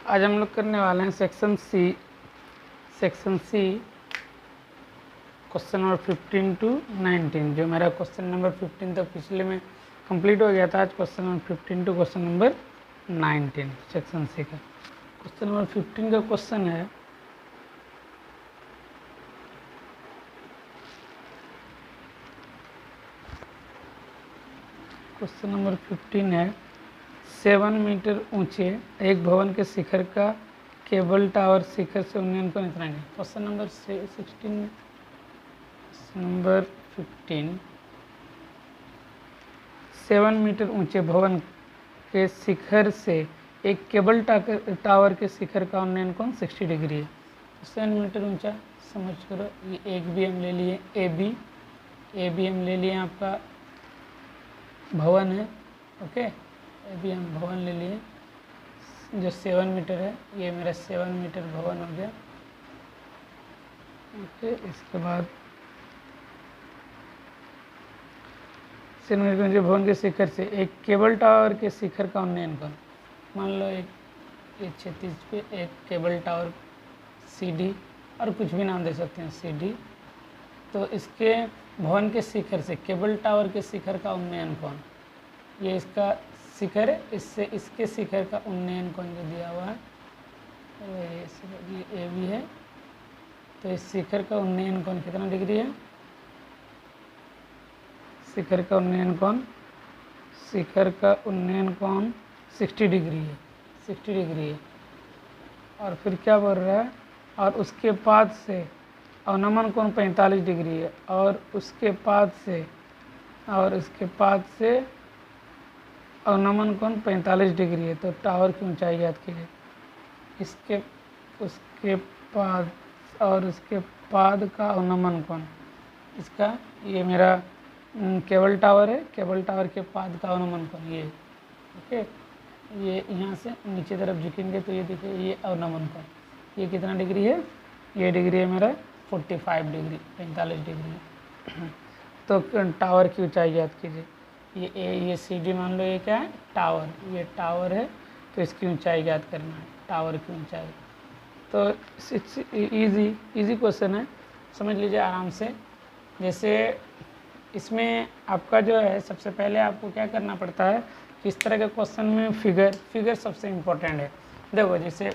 आज हम लोग करने वाले हैं section C question number 15 to 19। जो मेरा क्वेश्चन नंबर 15 तक पिछले में कंप्लीट हो गया था, आज question number 15 to question number 19 section C का। क्वेश्चन नंबर 15 का क्वेश्चन है, क्वेश्चन नंबर 15 है 7 मीटर ऊंचे एक भवन के शिखर का केबल टावर शिखर से उन्नयन को इतना नहीं। क्वेश्चन नंबर 16 नंबर 15 7 मीटर ऊंचे भवन के शिखर से एक केबल टावर के शिखर का उन्नयन कोण 60 डिग्री है। 7 मीटर ऊंचा समझ करो, ये एक भी हम ले लिए ए बी हम ले लिए, आपका भवन है। ओके, ए बी हम भवन ले लिए जो 7 मीटर है, ये मेरा 7 मीटर भवन हो गया। ओके, इसके बाद 7 मीटर ऊंचे भवन के शिखर से एक केबल टावर के शिखर का उन्नयन कोण, मान लो एक ये क्षैतिज पे एक केबल टावर CD, और कुछ भी नाम दे सकते हैं CD। तो इसके भवन के शिखर से केबल टावर के शिखर का उन्नयन कोण, ये इसका शिखर है, इससे इसके शिखर का उन्नयन कोण जो दिया हुआ है ये भी है। तो इस शिखर का उन्नयन कोण कितना डिग्री है? शिखर का उन्नयन कोण 60 डिग्री है, 60 डिग्री है। और फिर क्या बोल रहा है, और उसके पाद से अवनमन कोण 45 डिग्री है, और उसके पाद से अवनमन कोण 45 डिग्री है। तो टावर की ऊंचाई याद कीजिए, उसके पाद और उसके पाद का अवनमन कोण, इसका ये मेरा केबल टावर है, केबल टावर के पाद का अवनमन कोण ये। ओके, ये यहाँ से नीचे तरफ झुकेंगे तो ये देखिए ये अवनमन कोण, ये कितना डिग्री है? ये डिग्री है मेरा 45 डिग्री, 45 डिग्री। तो टावर की ऊंचाई याद कीजिए, ये CD मान लो, ये क्या है? टावर, ये टावर है। तो इसकी ऊंचाई याद करना है, टावर की ऊंचाई। तो इजी क्वेश्चन है, समझ लीजिए आराम से। जैसे इसमें आपका जो है, सबसे पहले आपको क्या करना पड़ता है कि इस तरह के क्वेश्चन में फिगर सबसे इम्पोर्टेंट है। देखो, जैसे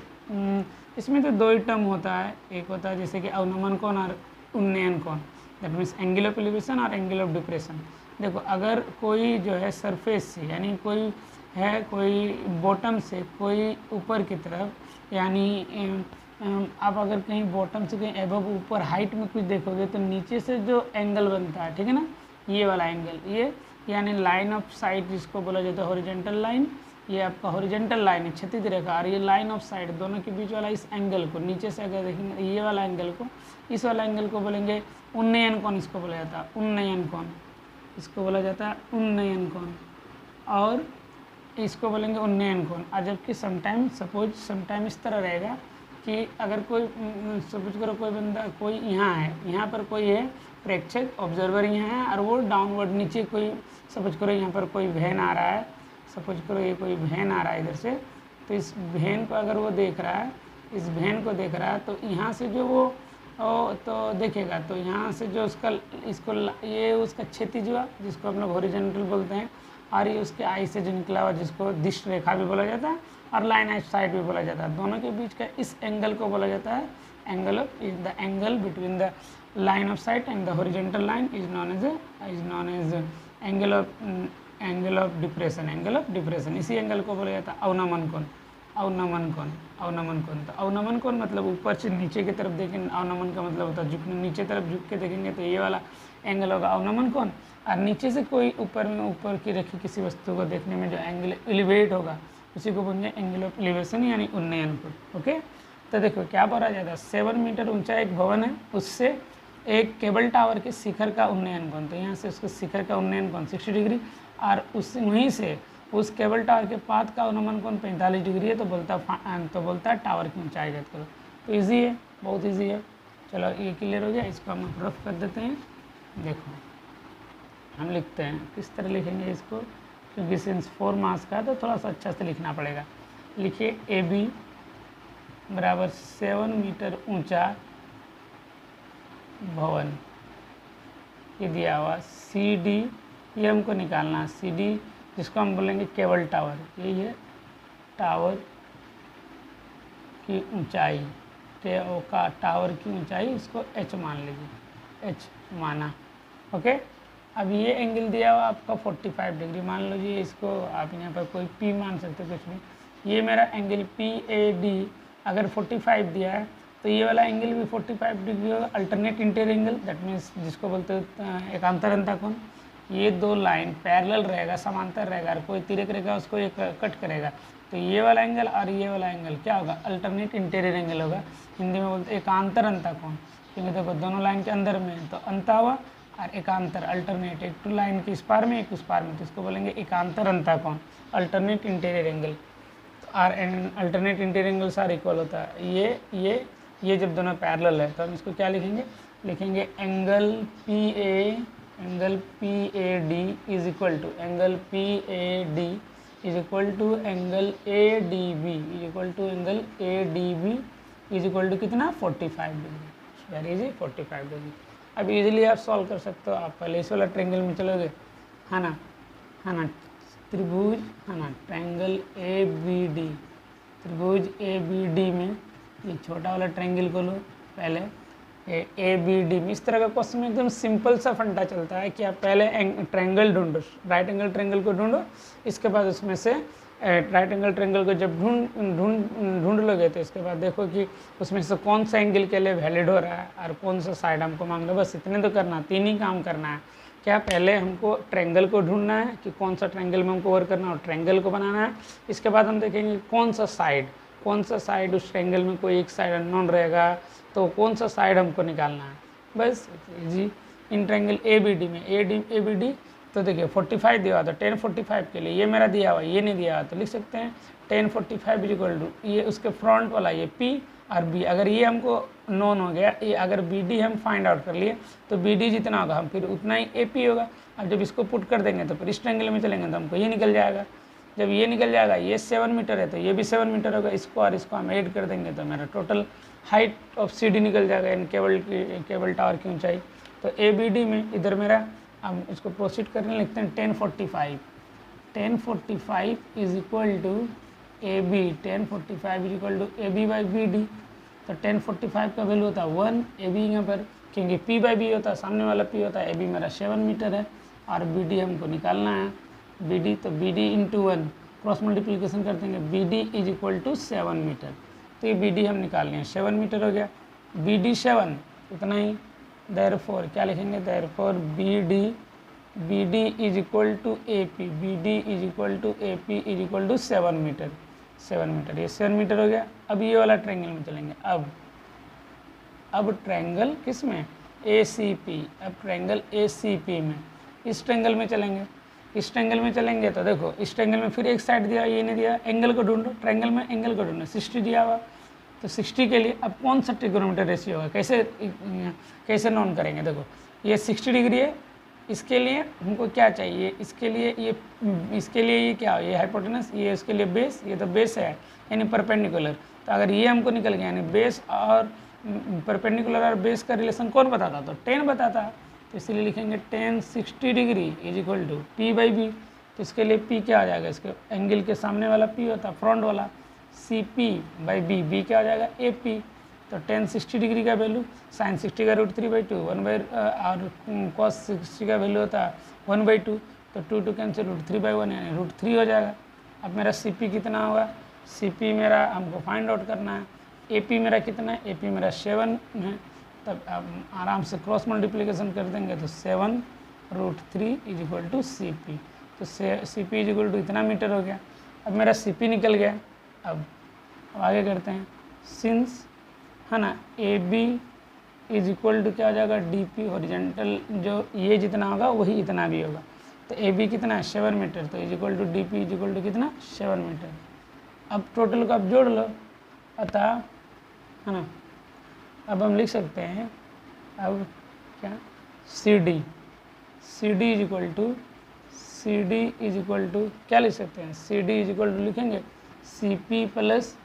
इसमें तो 2 ही टर्म होता है, एक होता है जैसे कि अवनमन कोण और उन्नयन कोण, that means angle of elevation और एंगल ऑफ डिप्रेशन। देखो, अगर कोई जो है सरफेस से, यानी कोई बॉटम से कोई ऊपर की तरफ, यानी आप अगर कहीं बॉटम से कहीं एबव ऊपर हाइट में कुछ देखोगे तो नीचे से जो एंगल बनता है, ठीक है ना, ये वाला एंगल, ये यानी लाइन ऑफ साइट जिसको बोला जाता है हॉरिजॉन्टल लाइन, ये आपका हॉरिजॉन्टल लाइन है, क्षैतिज रेखा, और ये लाइन ऑफ साइट, दोनों के बीच वाला इस एंगल को, नीचे से अगर देखेंगे ये वाला एंगल को, इस वाला एंगल को बोलेंगे उन्नयन कोण, इसको बोला जाता है उन्नयन कोण, इसको बोला जाता है उन्नयन कोण, और इसको बोलेंगे उन्नयन कोण। और जबकि समटाइम इस तरह रहेगा कि अगर कोई सपोज करो कोई बंदा, कोई यहाँ है, यहाँ पर कोई है प्रेक्षक, ऑब्जर्वर यहाँ है, और वो डाउनवर्ड नीचे कोई, सपोज करो यहाँ पर कोई वैन आ रहा है, सपोज करो ये कोई वैन आ रहा है इधर से, तो इस वैन को अगर वो देख रहा है, इस वैन को देख रहा है, तो यहाँ से जो वो तो देखेगा, तो यहाँ से जो ये उसका क्षैतिज हुआ, जिसको हम लोग हॉरिजॉन्टल बोलते हैं, और ये उसके आई से जो निकला हुआ, जिसको दिश रेखा भी बोला जाता है और लाइन ऑफ साइट भी बोला जाता है। दोनों के बीच का इस एंगल को बोला जाता है angle between the line of sight and the horizontal line is known as angle of depression. इसी एंगल को बोला जाता है अवनमन कोण। तो अवनमन कोण मतलब ऊपर से नीचे की तरफ देखेंगे, अवनमन का मतलब होता है झुकने, नीचे तरफ झुक के देखेंगे तो ये वाला एंगल होगा अवनमन कोण। और नीचे से कोई ऊपर की रखी किसी वस्तु को देखने में जो एंगल एलिवेट होगा, उसी को बोलेंगे एंगल ऑफ एलिवेशन, यानी उन्नयन कोण। ओके, तो देखो क्या बोला जाता है, 7 मीटर ऊंचा एक भवन है, उससे एक केबल टावर के शिखर का उन्नयन कोण, तो यहाँ से उसके शिखर का उन्नयन कोण 60 डिग्री, और वहीं से उस केबल टावर के पाद का अवनमन कोण 45 डिग्री है। तो बोलता है टावर की ऊंचाई याद करो। तो ईजी है, बहुत ईजी है। चलो ये क्लियर हो गया, इसको हम रफ कर देते हैं। देखो हम लिखते हैं, किस तरह लिखेंगे इसको, क्योंकि सिंस 4 मार्क्स का है तो थोड़ा सा अच्छा से लिखना पड़ेगा। लिखिए AB बराबर 7 मीटर ऊंचा भवन, ये दिया हुआ। सी डी ये हमको निकालना है, सी डी जिसको हम बोलेंगे केबल टावर, यही है टावर की ऊंचाई, टावर की ऊंचाई इसको एच मान लीजिए, एच माना। ओके, अब ये एंगल दिया हुआ आपका 45 डिग्री मान लो जी, इसको आप यहाँ पर कोई पी मान सकते हो, कुछ भी। ये मेरा एंगल पी ए डी अगर 45 दिया है तो ये वाला एंगल भी 45 डिग्री होगा, alternate interior angle, that means जिसको बोलते हैं एकांतर अंतःकोण। ये दो लाइन पैरेलल रहेगा, समांतर रहेगा, और कोई तिरक रहेगा उसको ये कट करेगा, तो ये वाला एंगल और ये वाला एंगल क्या होगा, अल्टरनेट इंटीरियर एंगल होगा। हिंदी में बोलते हैं एकांतर अंतःकोण, क्योंकि देखो दोनों लाइन के अंदर में है, तो अंता हुआ और एकांतर अल्टरनेट, एक तो लाइन की इस पार में एक उस पार में, तो इसको बोलेंगे एकांतर अंतःकोण, alternate interior angle. Are alternate interior angle are equal होता है, ये जब दोनों पैरेलल है तो हम इसको क्या लिखेंगे, लिखेंगे angle P A D is equal to angle P A D is equal to angle A D B is equal to angle A D B is equal to कितना 45 डिग्री, वेरी इजी 45 डिग्री। अब easily आप solve कर सकते हो, आप पहले इस वाला ट्रायंगल में चलोगे, है ना, त्रिभुज, है ना, ट्रायंगल ए बी डी, त्रिभुज ए बी डी में ये छोटा वाला ट्रायंगल को लो पहले, ए बी डी में। इस तरह का क्वेश्चन में एकदम सिंपल सा फंडा चलता है कि आप पहले ट्रायंगल ढूंढो, राइट एंगल ट्रायंगल को ढूंढो, इसके बाद उसमें से राइट एंगल ट्रायंगल को जब ढूंढ लोगे तो इसके बाद देखो कि उसमें से कौन सा एंगल के लिए वैलिड हो रहा है और कौन सा साइड हमको मांग रहा है। बस इतने तो करना, तीन ही काम करना है। क्या, पहले हमको ट्रायंगल को ढूंढना है कि कौन सा ट्रायंगल में हमको वर्क करना है और ट्रायंगल को बनाना है। इसके बाद हम देखेंगे कौन सा साइड उस ट्रायंगल में कोई एक साइड अननोन रहेगा तो कौन सा साइड हमको निकालना है। बस जी, in triangle A B D में ए बी डी तो देखिए 45 दिया हुआ, तो 1045 के लिए ये मेरा दिया हुआ, ये नहीं दिया हुआ, तो लिख सकते हैं 1045 इक्वल टू ये उसके फ्रंट वाला ये पी और बी। अगर ये हमको नोन हो गया, ये अगर बी डी हम फाइंड आउट कर लिए तो बी डी जितना होगा हम फिर उतना ही ए पी होगा। अब जब इसको पुट कर देंगे तो फिर इस ट्रायंगल में चलेंगे तो हमको ये निकल जाएगा। जब ये निकल जाएगा, ये 7 मीटर है तो ये भी 7 मीटर होगा, इसको और इसको हम ऐड कर देंगे तो मेरा total height of C D निकल जाएगा, इन केबल टावर की ऊंचाई। तो ए बी डी में इधर मेरा, हम इसको प्रोसीड करने लिखते हैं 1045 is equal to A B, 1045 is equal to A B by B D. तो 1045 का वैल्यू होता है 1, ए बी यहाँ पर क्योंकि पी बाई बी होता है, सामने वाला पी होता है, ए बी मेरा 7 मीटर है और बी डी हमको निकालना है, बी डी, तो B D into 1 cross multiplication कर देंगे, B D is equal to 7 metre. तो ये बी डी हम निकाल लें, 7 मीटर हो गया, बी डी 7 इतना ही, देयरफॉर क्या लिखेंगे, therefore B D is equal to A P, B D is equal to A P is equal to 7 metre, 7 metre, ये 7 मीटर हो गया। अब ये वाला ट्रायंगल में चलेंगे, अब ट्रायंगल किस में, ए सी पी, अब ट्रायंगल ए सी पी में, इस ट्रायंगल में चलेंगे, इस ट्रायंगल में चलेंगे तो देखो इस ट्रायंगल में फिर एक साइड दिया, ये नहीं दिया, एंगल को ढूंढो, ट्रायंगल में एंगल को ढूंढो, 60 दिया हुआ, तो 60 के लिए अब कौन सा ट्रिगोनोमेट्रिक रेशियो होगा, कैसे नोन करेंगे। देखो ये 60 डिग्री है, इसके लिए हमको क्या चाहिए, इसके लिए ये क्या हो, ये हाइपोटेनस, ये इसके लिए बेस, ये तो बेस है यानी परपेंडिकुलर। तो अगर ये हमको निकल गया यानी बेस और परपेंडिकुलर और बेस का रिलेशन कौन बताता, तो 10 बताता, तो इसलिए लिखेंगे 10 60 degree is equal to P by B. तो इसके लिए पी क्या आ जाएगा, इसके एंगल के सामने वाला पी होता, फ्रंट वाला C P by B, B क्या आ जाएगा ए पी। तो 10 60 डिग्री का वैल्यू साइन 60 का √3/2 और कॉस 60 का वैल्यू होता है 1/2, तो 2 कैंसिल √3/1 यानी √3 हो जाएगा। अब मेरा सी पी कितना होगा, सी पी मेरा हमको फाइंड आउट करना है, ए पी मेरा कितना है, ए पी मेरा 7 है, तब आराम से क्रॉस मल्टीप्लिकेशन कर देंगे तो 7√3 is equal to C P. तो C P is equal to इतना मीटर हो गया। अब मेरा सी पी निकल गया। अब आगे करते हैं, सिंस है ना A B is equal to क्या हो जाएगा, डी पी हॉरिजेंटल, जो ये जितना होगा वही इतना भी होगा। तो ए बी कितना है 7 मीटर, तो is equal to D P is equal to कितना 7 मीटर। अब टोटल को आप जोड़ लो, अतः है ना, अब हम लिख सकते हैं, अब क्या C D is equal to क्या लिख सकते हैं, C D is equal to लिखेंगे C P plus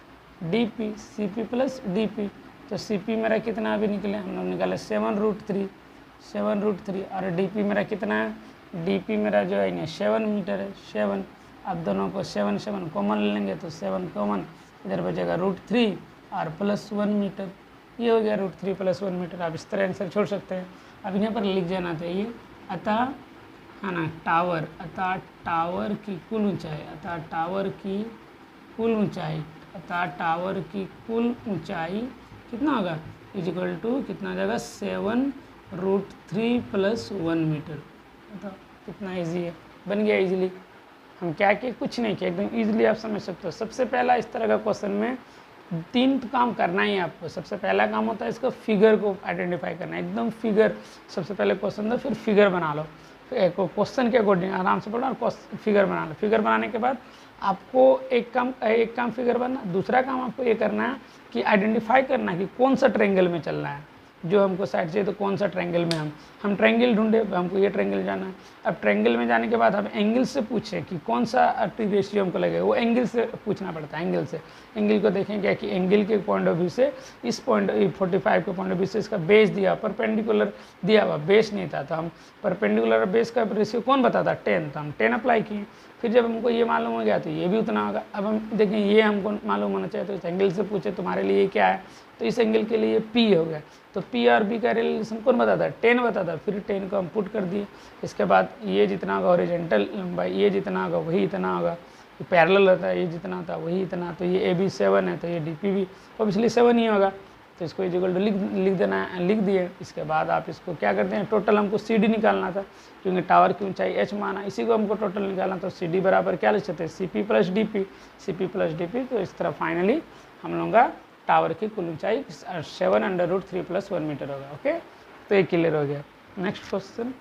D P, C P plus D P. तो सी पी मेरा कितना अभी निकले, हम लोग निकाले 7√3 और डी पी मेरा कितना है, डी पी मेरा जो है 7 मीटर है, 7। अब दोनों को 7 कॉमन ले लेंगे तो 7 कॉमन, इधर बचेगा √3 और प्लस 1 मीटर। ये हो गया √3 + 1 मीटर। आप इस तरह आंसर छोड़ सकते हैं। अब यहाँ पर लिख जाना चाहिए अतः, है ना, टावर, अतः टावर की कुल ऊंचाई, अतः टावर की कुल ऊंचाई, अतः टावर की कुल ऊंचाई कितना होगा, इक्वल टू कितना हो जाएगा, 7√3 + 1 मीटर। तो कितना इजी है, बन गया इजीली। हम क्या किए, कुछ नहीं किया, एकदम इजीली आप समझ सकते हो। सबसे पहला इस तरह का क्वेश्चन में 3 काम करना ही है आपको। सबसे पहला काम होता है इसका फिगर को आइडेंटिफाई करना, एकदम फिगर। सबसे पहले क्वेश्चन दो, फिर फिगर बना लो, क्वेश्चन के अकॉर्डिंग आराम से पढ़ो और फिगर बना लो। फिगर बनाने के बाद आपको एक काम फिगर बनना, दूसरा काम आपको ये करना है कि आइडेंटिफाई करना है कि कौन सा ट्रायंगल में चलना है, जो हमको साइड चाहिए तो कौन सा ट्रायंगल में हम ट्रायंगल ढूंढे, हमको ये ट्रायंगल जाना है। अब ट्रायंगल में जाने के बाद हम एंगल से पूछें कि कौन सा टी रेशियो हमको लगेगा, वो एंगल से पूछना पड़ता है। एंगल से, एंगल को देखें क्या कि एंगल के पॉइंट ऑफ व्यू से, इस पॉइंट 45 के पॉइंट ऑफ व्यू से इसका बेस दिया, परपेंडिकुलर दिया हुआ, बेस नहीं था, तो हम परपेंडिकुलर बेस का रेशियो कौन बताता, 10, तो हम 10 अप्लाई किए। फिर जब हमको ये मालूम हो गया तो ये भी उतना होगा। अब हम देखें ये हमको मालूम होना चाहिए, तो इस एंगल से पूछे तुम्हारे लिए क्या है, तो इस एंगल के लिए पी हो गया। तो पी और बी का रिलेशन कौन बताता है, 10 बताता है। फिर 10 को हम पुट कर दिए। इसके बाद ये जितना होगा हॉरिजॉन्टल लंबाई, ये जितना होगा वही इतना होगा, ये पैरेलल होता है, ये जितना होता है वही इतना। तो ये ए बी 7 है, तो ये डी पी भी ऑब्वियसली 7 ही होगा। तो इसको इक्वल टू लिख देना है, लिख दिए। इसके बाद आप इसको क्या करते हैं, टोटल हमको सी डी निकालना था, क्योंकि टावर की ऊंचाई एच माना, इसी को हमको टोटल निकालना। तो सी डी बराबर क्या लिख सकते हैं, C P plus D P, C P plus D P. तो इस तरह फाइनली हम लोग का टावर की कुल ऊंचाई 7√3 + 1 मीटर होगा। ओके, तो ये क्लियर हो गया। नेक्स्ट क्वेश्चन,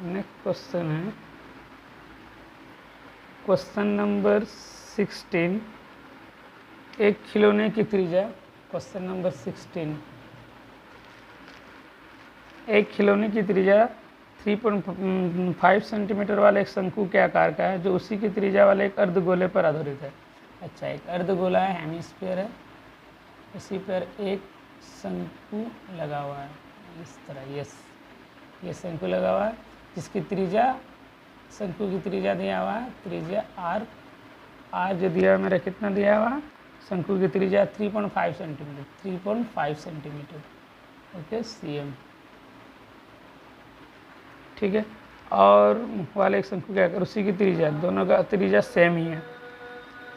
नेक्स्ट क्वेश्चन है क्वेश्चन नंबर 16, एक खिलौने की त्रिज्या। क्वेश्चन नंबर 16, एक खिलौने की त्रिज्या 3.5 सेंटीमीटर वाले एक शंकु के आकार का है, जो उसी की त्रिज्या वाले एक अर्धगोले पर आधारित है। अच्छा, एक अर्धगोला है, हेमिस्फीयर है, इसी पर एक शंकु लगा हुआ है इस तरह। यस, ये शंकु लगा हुआ है, जिसकी त्रिज्या, शंकु की त्रिज्या दिया हुआ है, त्रिज्या आर जो दिया है मेरा, कितना दिया हुआ है, शंकु की त्रिज्या 3.5 सेंटीमीटर, 3.5 सेंटीमीटर। ओके, सीएम, ठीक है। और वाले एक शंकु के आकार, उसी की त्रिज्या, दोनों का त्रिज्या सेम ही है।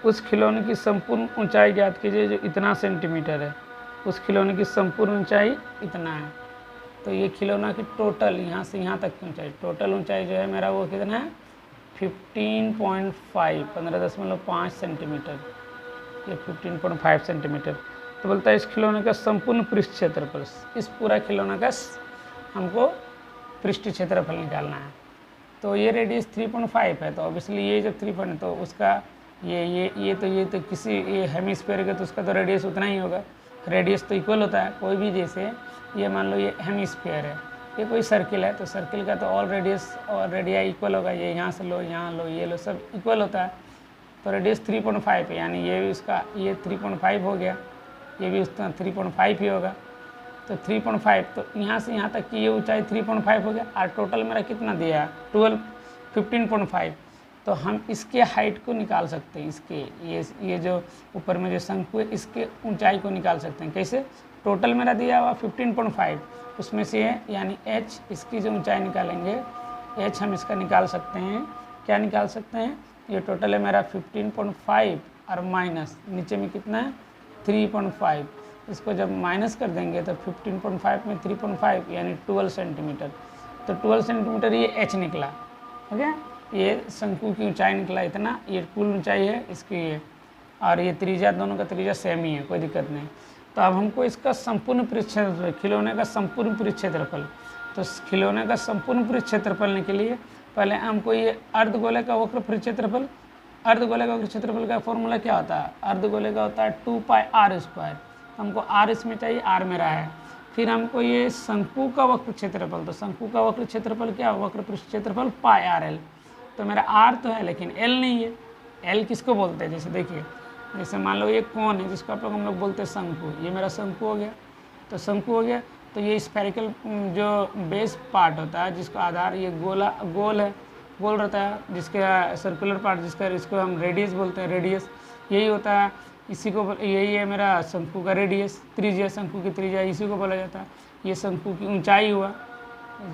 उस खिलौने की संपूर्ण ऊंचाई ज्ञात कीजिए जो इतना सेंटीमीटर है। उस खिलौने की संपूर्ण ऊंचाई इतना है। तो ये खिलौना की टोटल यहाँ से यहाँ तक की ऊंचाई, टोटल ऊंचाई जो है मेरा वो कितना है, 15.5, 15.5 सेंटीमीटर, ये 15.5 सेंटीमीटर। तो बोलता है इस खिलौने का संपूर्ण पृष्ठ क्षेत्रफल, इस पूरा खिलौना का हमको पृष्ठ क्षेत्रफल निकालना है। तो ये रेडियस 3.5 है, तो ऑब्वियसली ये जब 3 तो उसका ये तो किसी ये हेमिस्फीयर का, तो उसका तो रेडियस उतना ही होगा। रेडियस तो इक्वल होता है कोई भी, जैसे ये मान लो ये हेमिस्फीयर है, ये कोई सर्किल है, तो सर्किल का तो ऑल रेडियस और रेडिया इक्वल होगा। ये यहाँ से लो, यहाँ लो, ये लो, सब इक्वल होता है। तो रेडियस 3.5 है, यानी ये भी उसका ये 3.5 हो गया, ये भी उसका 3.5 ही होगा। तो 3.5, तो यहाँ से यहाँ तक की ये ऊंचाई 3.5 हो गया। और टोटल मेरा कितना दिया है, 15.5। तो हम इसके हाइट को निकाल सकते हैं, इसके ये जो ऊपर में जो शंकु है, इसके ऊंचाई को निकाल सकते हैं। कैसे, टोटल मेरा दिया हुआ 15.5, उसमें से यानी h, इसकी जो ऊंचाई निकालेंगे h, हम इसका निकाल सकते हैं। क्या निकाल सकते हैं, ये टोटल है मेरा 15.5 और माइनस नीचे में कितना है 3.5। इसको जब माइनस कर देंगे तो 15.5 में 3.5 यानी 12 सेंटीमीटर। तो 12 सेंटीमीटर ये h निकला। ओके, ये शंकु की ऊंचाई निकला इतना, ये कुल ऊंचाई है इसकी ये, और ये त्रिज्या, दोनों का त्रिज्या सेम ही है, कोई दिक्कत नहीं। तो अब हमको इसका संपूर्ण पृष्ठ क्षेत्रफल, खिलौने का संपूर्ण पृष्ठ क्षेत्रफल, तो खिलौने का संपूर्ण पृष्ठ क्षेत्रफल के लिए पहले हमको ये अर्धगोले का वक्र पृष्ठ क्षेत्रफल, अर्धगोले का वक्र क्षेत्रफल का फॉर्मूला क्या होता है, अर्धगोले का होता है 2πr²। हमको आर इसमें चाहिए, आर मेरा है। फिर हमको ये शंकु का वक्र क्षेत्रफल, तो शंकु का वक्र क्षेत्रफल क्या, वक्र पृष्ठ क्षेत्रफल पाई आर एल। तो मेरा आर तो है लेकिन एल नहीं है। एल किसको बोलते हैं, जैसे देखिए, जैसे मान लो ये कौन है जिसको आप लोग हम लोग बोलते हैं शंकु, ये मेरा शंकु हो गया। तो शंकु हो गया, तो ये स्फेरिकल जो बेस पार्ट होता है जिसका आधार ये गोल है, गोल रहता है, जिसका सर्कुलर पार्ट जिसका इसको हम रेडियस बोलते हैं, रेडियस यही होता है, इसी को यही है मेरा शंकु का रेडियस, त्रिज्या, शंकु की त्रिज्या इसी को बोला जाता है। ये शंकु की ऊंचाई हुआ,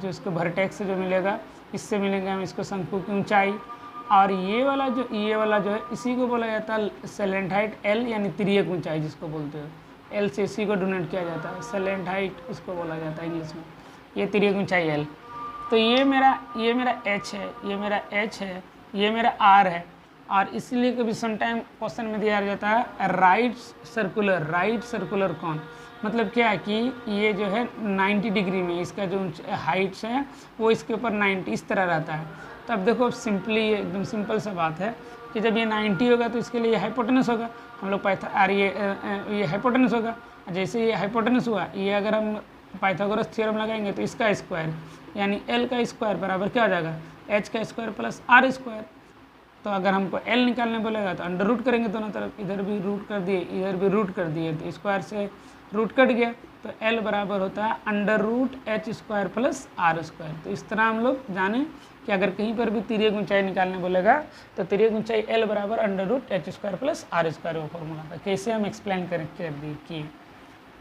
जो इसको वर्टेक्स से जो मिलेगा इससे मिलेंगे हम इसको शंकु की ऊंचाई। और ये वाला जो है इसी को बोला जाता है सेलेंट हाइट एल, यानी तिर्यक ऊंचाई जिसको बोलते हो, एल से इसी को डोनेट किया जाता है, सेलेंट हाइट इसको बोला जाता है इंग्लिश में, ये तिर्यक ऊंचाई एल। तो ये मेरा एच है, ये मेरा एच है, ये मेरा आर है। और इसलिए कभी समटाइम क्वेश्चन में दिया जाता है राइट सर्कुलर कौन, मतलब क्या है कि ये जो है 90 डिग्री में इसका जो हाइट्स है वो इसके ऊपर 90 इस तरह रहता है। तो अब देखो सिंपली एकदम सिंपल सा बात है कि जब ये 90 होगा तो इसके लिए ये हाइपोटेनस होगा, हम लोग ये हाइपोटेनस होगा। जैसे ये हाइपोटेनस हुआ, ये अगर हम पाइथागोरस थ्योरम लगाएंगे तो इसका स्क्वायर यानी एल का स्क्वायर बराबर क्या हो जाएगा, एच का स्क्वायर प्लस आर स्क्वायर। तो अगर हमको एल निकालने बोलेगा तो अंडर रूट करेंगे दोनों तरफ, इधर भी रूट कर दिए इधर भी रूट कर दिए, तो स्क्वायर से रूट कट गया, तो एल बराबर होता है under root H square plus R square. तो इस तरह हम लोग जाने कि अगर कहीं पर भी तिर्यक ऊंचाई निकालने बोलेगा तो तिर्यक ऊंचाई एल बराबर under root H square plus R square वो फॉर्मूला था। कैसे हम एक्सप्लेन कर दिए।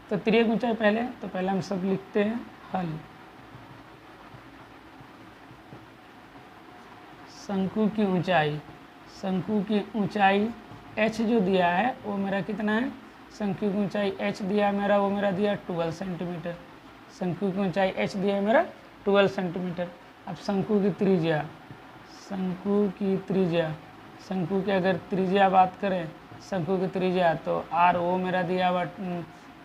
तो तिर्यक ऊंचाई पहले हम सब लिखते हैं हल। शंकु की ऊंचाई h जो दिया है वो मेरा कितना है, शंकु की ऊंचाई h दिया है मेरा, वो मेरा दिया 12 सेंटीमीटर। शंकु की ऊंचाई h दिया है मेरा 12 सेंटीमीटर। अब शंकु की अगर त्रिज्या बात करें, शंकु की त्रिज्या तो r वो मेरा दिया हुआ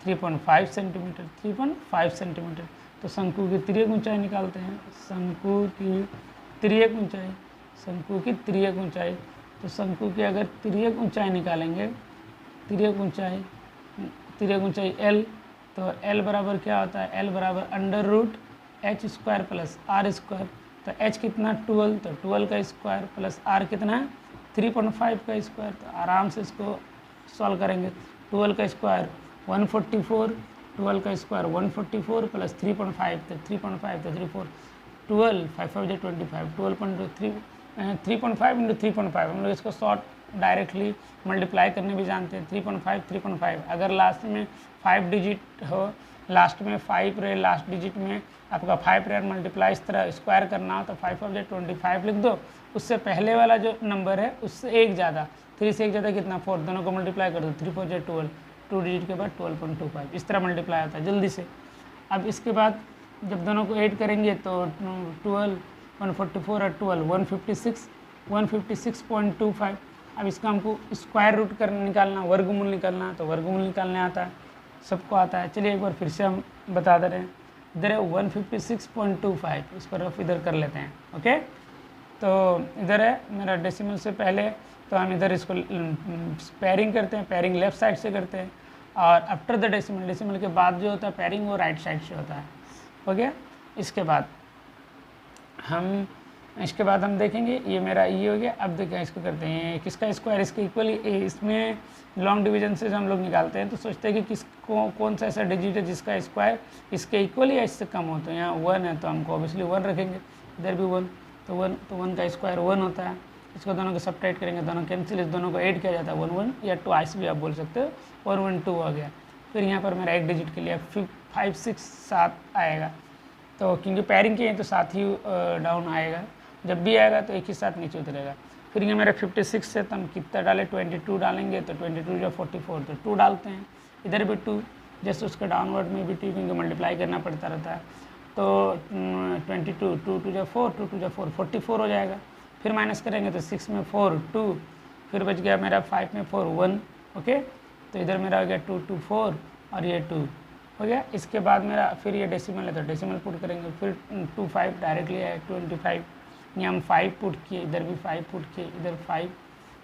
3.5 सेंटीमीटर। तो शंकु की तिर्यक ऊंचाई निकालते हैं, शंकु की तिर्यक ऊंचाई। तो शंकु की अगर तिर्यक ऊंचाई निकालेंगे, तिर्यक ऊंचाई L, तो L बराबर क्या होता है, L बराबर under root H square plus R square. तो h कितना 12, तो 12 का स्क्वायर प्लस r कितना है 3.5 का स्क्वायर। तो आराम से इसको सॉल्व करेंगे। 12 का स्क्वायर 144, 12 का स्क्वायर 144 प्लस 3.5, तो 3.5 तो 12, 5 5 25, 3.5 इंटू 3.5 हम लोग इसको शॉर्ट डायरेक्टली मल्टीप्लाई करने भी जानते हैं। 3.5 अगर लास्ट में 5 डिजिट हो, लास्ट में 5 रहे, लास्ट डिजिट में आपका 5 रहे, मल्टीप्लाई इस तरह स्क्वायर करना हो तो 5 5 25 लिख दो। उससे पहले वाला जो नंबर है उससे एक ज़्यादा, 3 से एक ज़्यादा कितना 4, दोनों को मल्टीप्लाई कर दो, 3 4 12, 2 डिजिट के बाद 12.25 इस तरह मल्टीप्लाई होता है जल्दी से। अब इसके बाद जब दोनों को ऐड करेंगे तो 12, 144 और 12 156.25। अब इसका हमको स्क्वायर रूट कर निकालना, वर्गमूल निकालना, तो वर्गमूल निकालने आता है, सबको आता है। चलिए एक बार फिर से हम बता दे रहे हैं। इधर है 156.25, इसको रफ इधर कर लेते हैं। ओके, तो इधर है मेरा डेसिमल से पहले, तो हम इधर इसको पेयरिंग करते हैं, पेयरिंग लेफ्ट साइड से करते हैं। और आफ्टर द डेसिमल के बाद जो होता है पेयरिंग वो राइट साइड से होता है। हो गया। इसके बाद हम देखेंगे, ये मेरा ये हो गया। अब देखिए इसको करते हैं किसका स्क्वायर इसके इक्वली, इसमें लॉन्ग डिवीजन से हम लोग निकालते हैं तो सोचते हैं कि कौन सा ऐसा डिजिट है जिसका स्क्वायर इसके इक्वली या इससे कम हो। तो यहाँ 1 है तो हमको ऑब्वियसली 1 रखेंगे, इधर भी 1, तो 1 का स्क्वायर 1 होता है। इसको दोनों को सब्ट्रैक्ट करेंगे, दोनों कैंसिल, इस दोनों को ऐड किया जाता है 1 1 या ट्वाइस भी आप बोल सकते हो, 1 1 2 हो गया। फिर यहाँ पर मेरा एक डिजिट के लिए 5 6 7 आएगा, तो क्योंकि पेयरिंग किए तो साथ ही डाउन आएगा, जब भी आएगा तो एक ही साथ नीचे उतरेगा। फिर ये मेरा 56 से तो हम कितना डालें 22 डालेंगे, तो 22 जो 44, तो 2 डालते हैं, इधर भी 2, जैसे उसका डाउनवर्ड में भी 2 क्योंकि मल्टीप्लाई करना पड़ता रहता है। तो 22 2 2 जो 4 2 2 जो 4 44 हो जाएगा। फिर माइनस करेंगे तो 6 में 4 2, फिर बच गया मेरा 5 में 4 1। ओके, तो इधर मेरा हो गया 2 2 4 और ये 2 हो गया। इसके बाद मेरा फिर ये डेसिमल है तो डेसिमल पुट करेंगे, फिर 2 5 डायरेक्टली है 25, यहाँ हम 5 पुट किए, इधर भी 5 पुट किए, इधर 5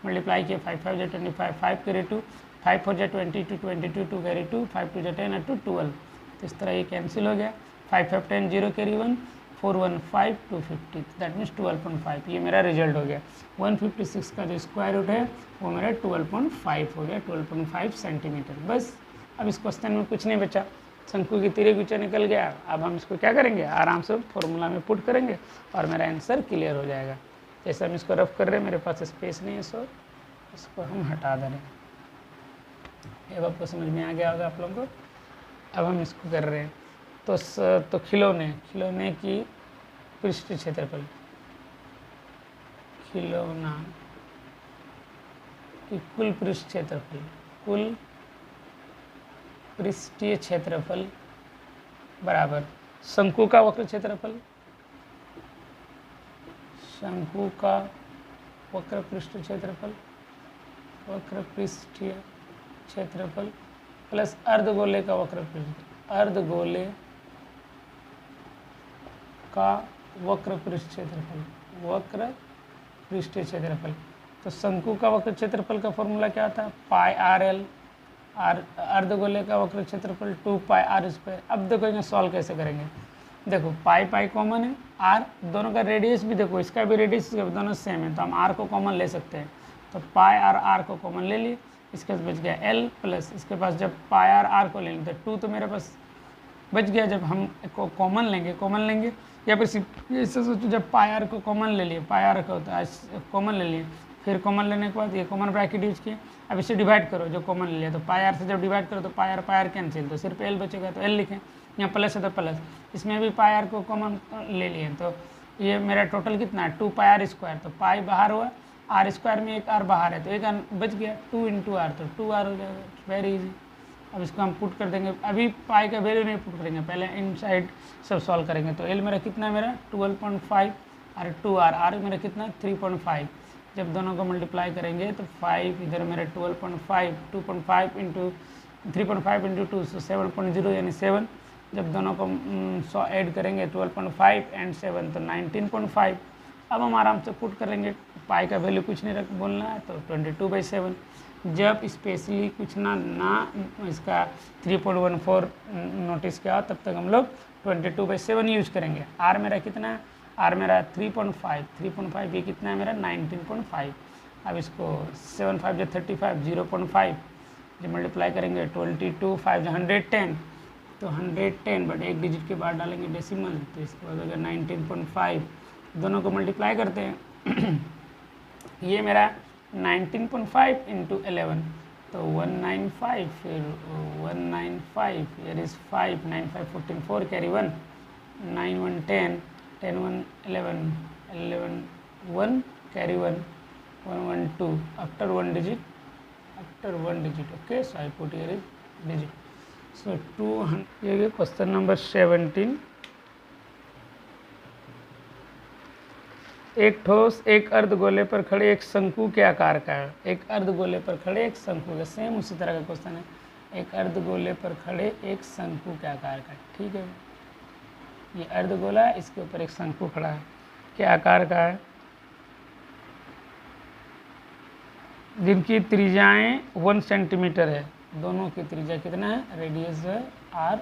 मल्टीप्लाई किए, 5 5 जो 25, 5 करे 2, 5 4 जा 22, 22 2 कैरी 2, 5 2 जा 10 और 2 12। तो इस तरह ये कैंसिल हो गया। 5 5 10 0 कैरी 1, 4 1 5 250, दैट मीन्स 12.5। ये मेरा रिजल्ट हो गया। 156 का जो स्क्वायर रूट है वो मेरा 12.5 हो गया, 12.5 सेंटीमीटर। बस अब इस क्वेश्चन में कुछ नहीं बचा, शंकु की तिर्यक ऊंचाई निकल गया। अब हम इसको क्या करेंगे, आराम से फॉर्मूला में पुट करेंगे और मेरा आंसर क्लियर हो जाएगा। जैसे हम इसको रफ कर रहे हैं, मेरे पास स्पेस नहीं है, सो इसको हम हटा दे रहे हैं। ये आपको समझ में आ गया होगा आप लोगों को। अब हम इसको कर रहे हैं तो खिलौने की पृष्ठ क्षेत्रफल, खिलौना की कुल पृष्ठ क्षेत्रफल, कुल पृष्ठीय क्षेत्रफल बराबर शंकु का वक्र क्षेत्रफल, शंकु का वक्र पृष्ठ क्षेत्रफल, वक्र पृष्ठीय क्षेत्रफल प्लस अर्धगोले का वक्र पृष्ठ, अर्धगोले का वक्र पृष्ठ क्षेत्रफल, वक्र पृष्ठीय क्षेत्रफल। तो शंकु का वक्र क्षेत्रफल का फॉर्मूला क्या था, पाई आर एल, अर्धगोले का वक्र क्षेत्रफल 2 पाई आर स्क्वायर। अब देखो इन्हें सॉल्व कैसे करेंगे। देखो पाई पाई कॉमन है, आर दोनों का रेडियस भी देखो, इसका भी रेडियस दोनों सेम है, तो हम आर को कॉमन ले सकते हैं। तो पाई आर को कॉमन ले लिए, इसके पास बच गया एल प्लस इसके पास जब पाई आर को ले लेंगे तो 2 तो मेरे पास बच गया। जब हम को कॉमन लेंगे या फिर इससे सोचो जब पाई आर को कॉमन ले लिए, पाई आर को कॉमन ले लिए, फिर कॉमन लेने के बाद ये कॉमन ब्रैकेट यूज किए। अब इसे डिवाइड करो, जो कॉमन ले लिया तो पाई आर से जब डिवाइड करो तो पाई आर कैंसिल, तो सिर्फ एल बचेगा, तो एल लिखें। यहाँ प्लस है तो प्लस, इसमें भी पाई आर को कॉमन ले लिए, तो ये मेरा टोटल कितना है 2 पाई आर स्क्वायर। तो पाई बाहर हुआ, आर स्क्वायर में एक आर बाहर है, तो एक आर बच गया 2 × आर, तो 2 आर हो जाएगा, वेरी इजी। अब इसको हम पुट कर देंगे, अभी पाई का वैल्यू नहीं पुट करेंगे, पहले इनसाइड सब सॉल्व करेंगे। तो एल मेरा कितना है, मेरा 12.5 और 2 आर मेरा कितना 3.5। जब दोनों को मल्टीप्लाई करेंगे तो 5 इधर मेरा 12.5, 2.5 इंटू 3.5 इंटू 2 सो 7.0 यानी 7। जब दोनों को 100 ऐड करेंगे 12.5 एंड 7 तो 19.5। अब हम आराम से पुट करेंगे, पाई का वैल्यू कुछ नहीं बोलना है, तो 22/7। जब स्पेशली कुछ ना इसका 3.14 नोटिस किया तब तक हम लोग 22/7 यूज करेंगे। आर मेरा कितना है, आर मेरा 3.5 ये कितना है मेरा 19.5। अब इसको 7 5 जो 35, 0.5 जब मल्टीप्लाई करेंगे 22 5 जो 110, तो 110 बट एक डिजिट के बाद डालेंगे डेसिमल, तो इसके बाद होगा 19.5। दोनों को मल्टीप्लाई करते हैं ये मेरा 19.5 इंटू 11 तो 195, फिर 195 here is 5, 9 5 14 4 carry 1, 9 1 10, 10 1 11, 11 1 carry 1, 1 1 2 after one digit, okay, so I put here is digit. So 200, ये क्वेश्चन नंबर 17। एक ठोस एक अर्धगोले पर खड़े एक शंकु के आकार का है, एक अर्धगोले पर खड़े एक शंकु का, सेम उसी तरह का क्वेश्चन है। एक अर्धगोले पर खड़े एक शंकु के आकार का, ठीक है, ये अर्धगोला है, इसके ऊपर एक शंकु खड़ा है, क्या आकार का है, जिनकी त्रिज्याएं 1 सेंटीमीटर है। दोनों की त्रिज्या कितना है, रेडियस है आर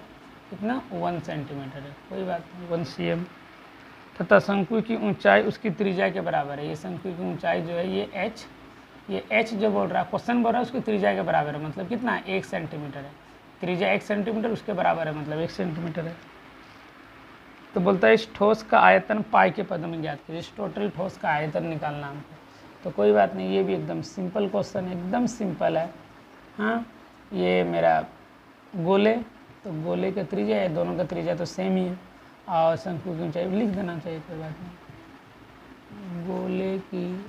कितना 1 सेंटीमीटर है, कोई बात नहीं 1 cm, तथा शंकु की ऊंचाई उसकी त्रिज्या के बराबर है। ये शंकु की ऊंचाई जो है ये h जो बोल रहा है, क्वेश्चन बोल रहा है उसकी त्रिज्या के बराबर है, मतलब कितना 1 सेंटीमीटर है, त्रिज्या 1 सेंटीमीटर उसके बराबर है, मतलब 1 सेंटीमीटर है। तो बोलता है इस ठोस का आयतन पाई के पद में ज्ञात कीजिए, इस टोटल ठोस का आयतन निकालना हमको। तो कोई बात नहीं, ये भी एकदम सिंपल क्वेश्चन है, एकदम सिंपल है। हाँ, ये मेरा गोले, तो गोले का त्रिज्या है, दोनों का त्रिज्या तो सेम ही है, और शंकु की ऊंचाई लिख देना चाहिए, कोई बात नहीं। गोले की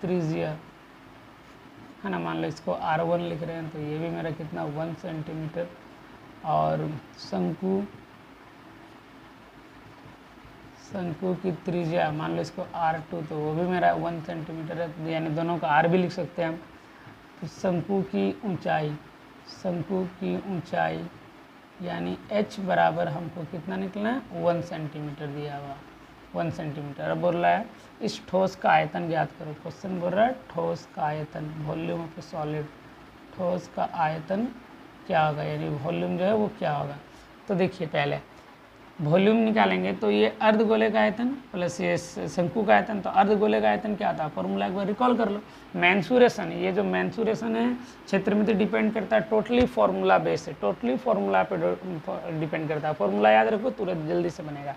त्रिज्या है ना, मान लो इसको R1 लिख रहे हैं, तो ये भी मेरा कितना 1 सेंटीमीटर, और शंकु की त्रिज्या मान लो इसको R2, तो वो भी मेरा 1 सेंटीमीटर है, यानी दोनों का R भी लिख सकते हैं हम। तो शंकु की ऊंचाई यानी h बराबर हमको कितना निकलना है 1 सेंटीमीटर दिया हुआ, 1 सेंटीमीटर। अब बोल रहा है इस ठोस का आयतन ज्ञात करो, क्वेश्चन बोल रहा है ठोस का आयतन, वॉल्यूम ऑफ ए सॉलिड, ठोस का आयतन क्या होगा, यानी वॉल्यूम जो है वो क्या होगा। तो देखिए पहले वॉल्यूम निकालेंगे तो ये अर्धगोले का आयतन प्लस ये शंकु का आयतन, तो अर्धगोले का आयतन क्या था, फॉर्मूला एक बार रिकॉल कर लो। मैंसुरेशन, ये जो मैंसुरेशन है क्षेत्र में तो डिपेंड करता है, टोटली फॉर्मूला बेस है, टोटली फॉर्मूला पे डिपेंड करता है। फॉर्मूला याद रखो, तुरंत जल्दी से बनेगा।